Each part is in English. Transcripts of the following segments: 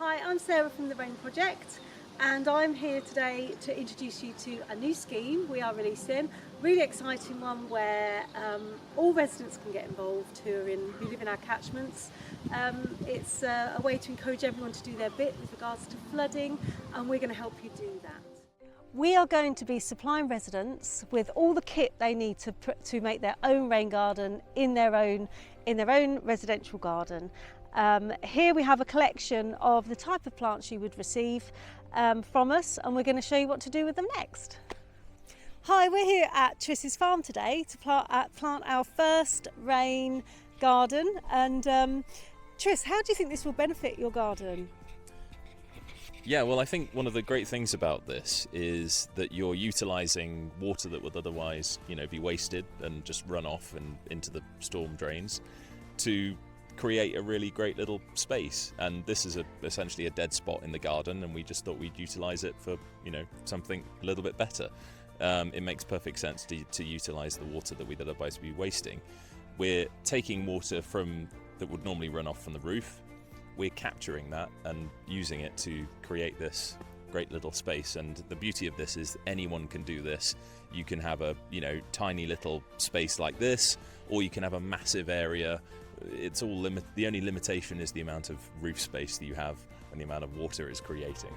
Hi, I'm Sarah from the Rain Project, and I'm here today to introduce you to a new scheme we are releasing. Really exciting one where all residents can get involved who live in our catchments. It's a way to encourage everyone to do their bit with regards to flooding, and we're going to help you do that. We are going to be supplying residents with all the kit they need to make their own rain garden in their own residential garden. Here we have a collection of the type of plants you would receive from us, and we're going to show you what to do with them next. Hi, we're here at Triss's farm today to plant our first rain garden. And Triss, how do you think this will benefit your garden? Yeah, well, I think one of the great things about this is that you're utilising water that would otherwise, be wasted and just run off and into the storm drains to create a really great little space. And this is essentially a dead spot in the garden, and we just thought we'd utilise it for, something a little bit better. It makes perfect sense to utilise the water that we'd otherwise be wasting. We're taking water that would normally run off from the roof. We're capturing that and using it to create this great little space. And the beauty of this is anyone can do this. You can have a tiny little space like this, or you can have a massive area. It's all the only limitation is the amount of roof space that you have and the amount of water it's creating.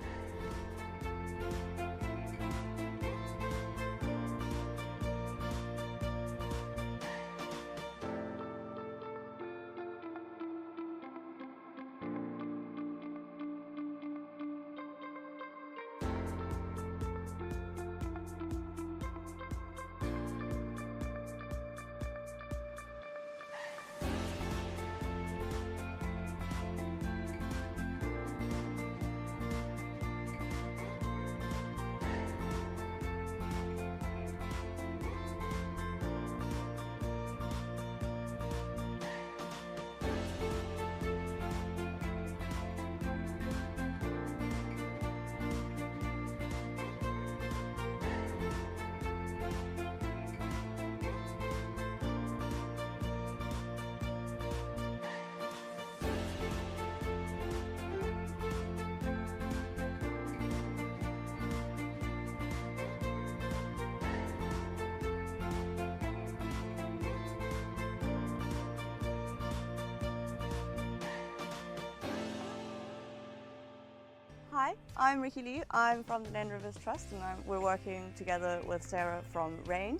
Hi, I'm Ricky Lee. I'm from the Nen Rivers Trust, and we're working together with Sarah from Rain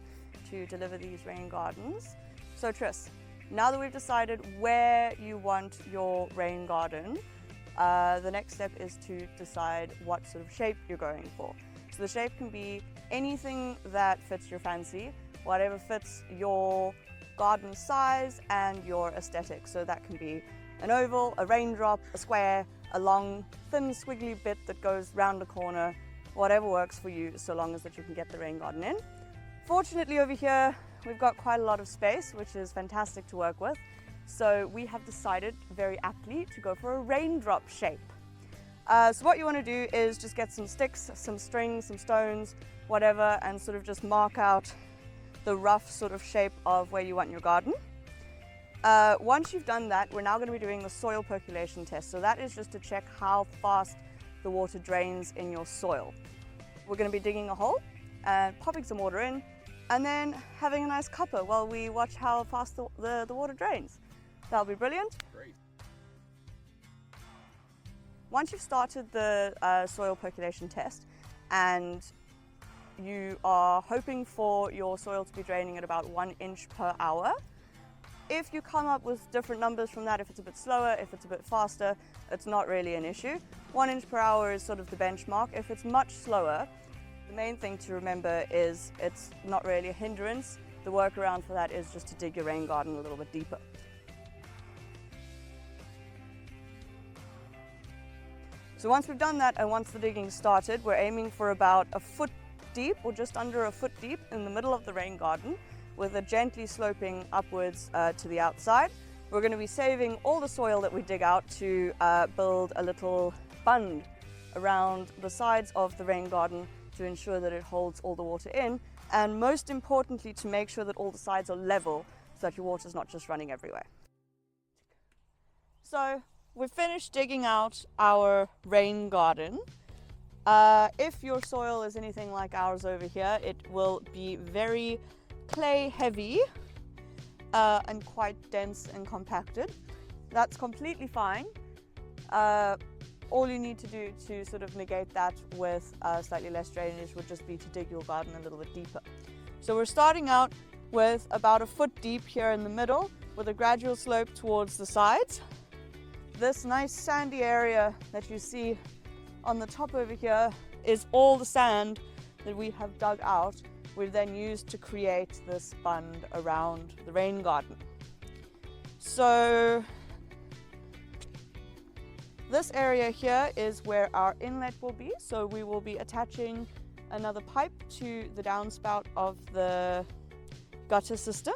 to deliver these rain gardens. So Triss, now that we've decided where you want your rain garden, the next step is to decide what sort of shape you're going for. So the shape can be anything that fits your fancy, whatever fits your garden size and your aesthetic. So that can be an oval, a raindrop, a square, a long, thin, squiggly bit that goes round a corner, whatever works for you, so long as that you can get the rain garden in. Fortunately over here, we've got quite a lot of space, which is fantastic to work with. So we have decided very aptly to go for a raindrop shape. So what you want to do is just get some sticks, some string, some stones, whatever, and sort of just mark out the rough sort of shape of where you want your garden. Once you've done that, we're now going to be doing the soil percolation test. So that is just to check how fast the water drains in your soil. We're going to be digging a hole and popping some water in, and then having a nice cuppa while we watch how fast the water drains. That'll be brilliant. Great. Once you've started the soil percolation test and you are hoping for your soil to be draining at about 1 inch per hour, if you come up with different numbers from that, if it's a bit slower, if it's a bit faster, it's not really an issue. 1 inch per hour is sort of the benchmark. If it's much slower, the main thing to remember is it's not really a hindrance. The workaround for that is just to dig your rain garden a little bit deeper. So once we've done that and once the digging started, we're aiming for about a foot deep or just under a foot deep in the middle of the rain garden, with a gently sloping upwards to the outside. We're going to be saving all the soil that we dig out to build a little bund around the sides of the rain garden to ensure that it holds all the water in, and most importantly to make sure that all the sides are level so that your water is not just running everywhere. So we've finished digging out our rain garden. If your soil is anything like ours over here, it will be very clay heavy and quite dense and compacted. That's completely fine. All you need to do to sort of negate that with slightly less drainage would just be to dig your garden a little bit deeper. So we're starting out with about a foot deep here in the middle with a gradual slope towards the sides. This nice sandy area that you see on the top over here is all the sand that we have dug out. We've then used to create this bund around the rain garden. So this area here is where our inlet will be. So we will be attaching another pipe to the downspout of the gutter system,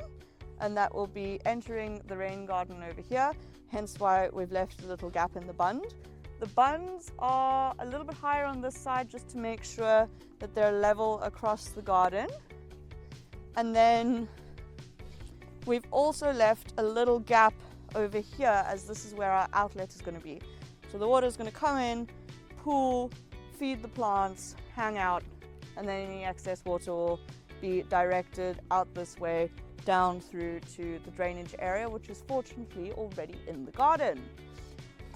and that will be entering the rain garden over here, hence why we've left a little gap in the bund. The bunds are a little bit higher on this side just to make sure that they're level across the garden. And then we've also left a little gap over here, as this is where our outlet is going to be. So the water is going to come in, pool, feed the plants, hang out, and then any excess water will be directed out this way down through to the drainage area, which is fortunately already in the garden.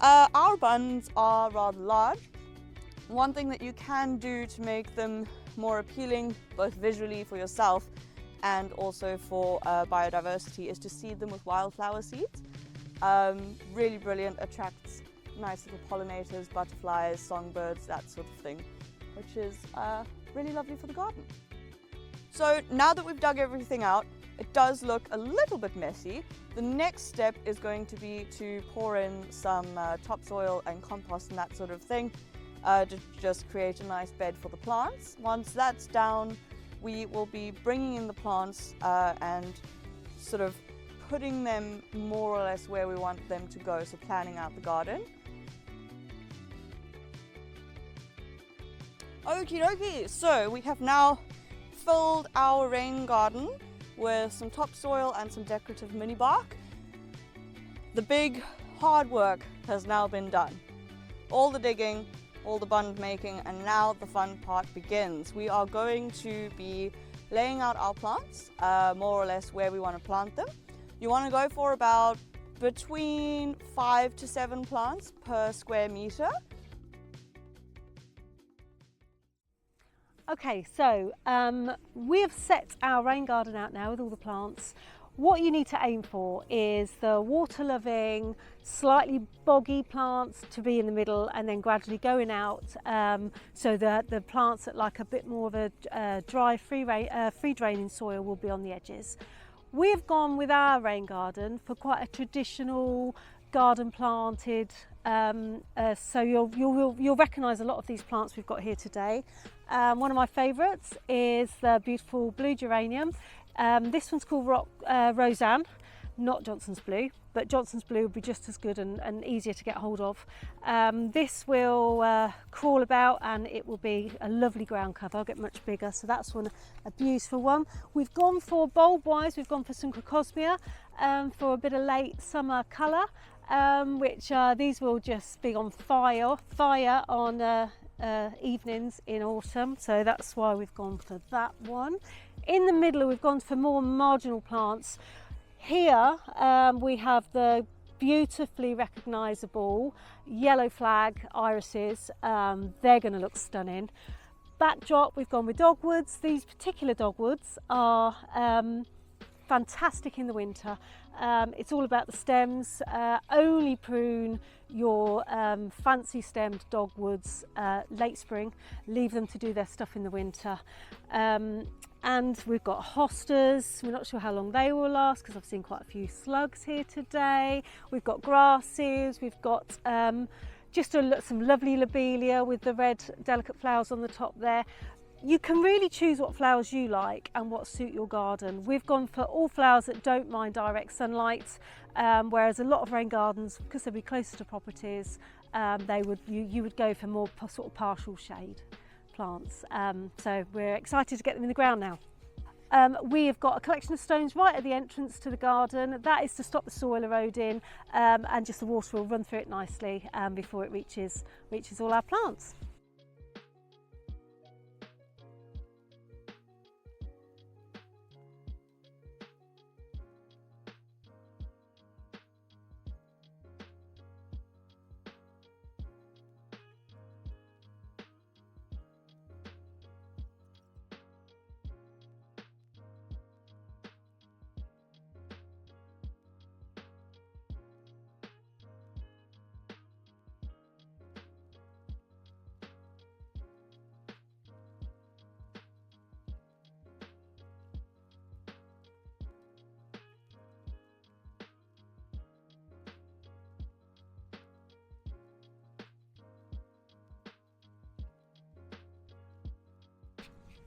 Our bunds are rather large. One thing that you can do to make them more appealing, both visually for yourself and also for biodiversity, is to seed them with wildflower seeds. Really brilliant, attracts nice little pollinators, butterflies, songbirds, that sort of thing, which is really lovely for the garden. So now that we've dug everything out, it does look a little bit messy. The next step is going to be to pour in some topsoil and compost and that sort of thing to just create a nice bed for the plants. Once that's down, we will be bringing in the plants and sort of putting them more or less where we want them to go, so planning out the garden. Okie dokie, so we have now filled our rain garden with some topsoil and some decorative mini bark. The big hard work has now been done. All the digging, all the bund making, and now the fun part begins. We are going to be laying out our plants, more or less where we want to plant them. You want to go for about between 5 to 7 plants per square meter. Okay, so we have set our rain garden out now with all the plants. What you need to aim for is the water-loving, slightly boggy plants to be in the middle, and then gradually going out so that the plants that like a bit more of a dry, free draining soil will be on the edges. We've gone with our rain garden for quite a traditional garden planted, so you'll recognise a lot of these plants we've got here today. One of my favourites is the beautiful blue geranium. This one's called Roseanne, not Johnson's Blue, but Johnson's Blue will be just as good and easier to get hold of. This will crawl about and it will be a lovely ground cover. I'll get much bigger, so that's a beautiful one. We've gone for bulb-wise, we've gone for some Crocosmia for a bit of late summer colour, which these will just be on fire on evenings in autumn, so that's why we've gone for that one. In the middle we've gone for more marginal plants. Here we have the beautifully recognisable yellow flag irises. They're going to look stunning. Backdrop, we've gone with dogwoods. These particular dogwoods are fantastic in the winter. It's all about the stems. Only prune your fancy stemmed dogwoods late spring. Leave them to do their stuff in the winter. And we've got hostas. We're not sure how long they will last because I've seen quite a few slugs here today. We've got grasses. We've got just some lovely lobelia with the red delicate flowers on the top there. You can really choose what flowers you like and what suit your garden. We've gone for all flowers that don't mind direct sunlight, whereas a lot of rain gardens, because they'll be closer to properties, you would go for more sort of partial shade plants. So we're excited to get them in the ground now. We have got a collection of stones right at the entrance to the garden. That is to stop the soil eroding, and just the water will run through it nicely before it reaches all our plants.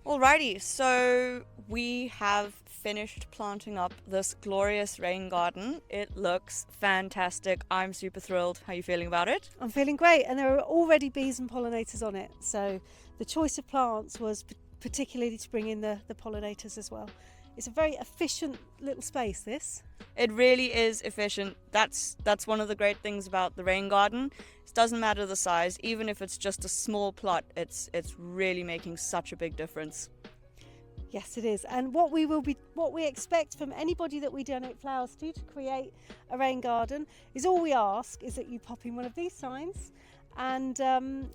Alrighty, so we have finished planting up this glorious rain garden. It looks fantastic. I'm super thrilled. How are you feeling about it? I'm feeling great, and there are already bees and pollinators on it, so the choice of plants was particularly to bring in the pollinators as well. It's a very efficient little space, this. It really is efficient. That's one of the great things about the rain garden. It doesn't matter the size, even if it's just a small plot, it's really making such a big difference. Yes, it is. And what we expect from anybody that we donate flowers to create a rain garden is, all we ask is that you pop in one of these signs, and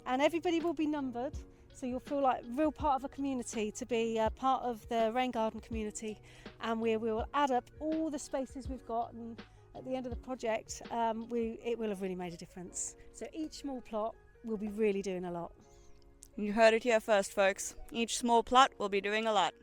everybody will be numbered. So you'll feel like a real part of a community, to be part of the rain garden community, and we will add up all the spaces we've got, and at the end of the project it will have really made a difference. So each small plot will be really doing a lot. You heard it here first, folks. Each small plot will be doing a lot.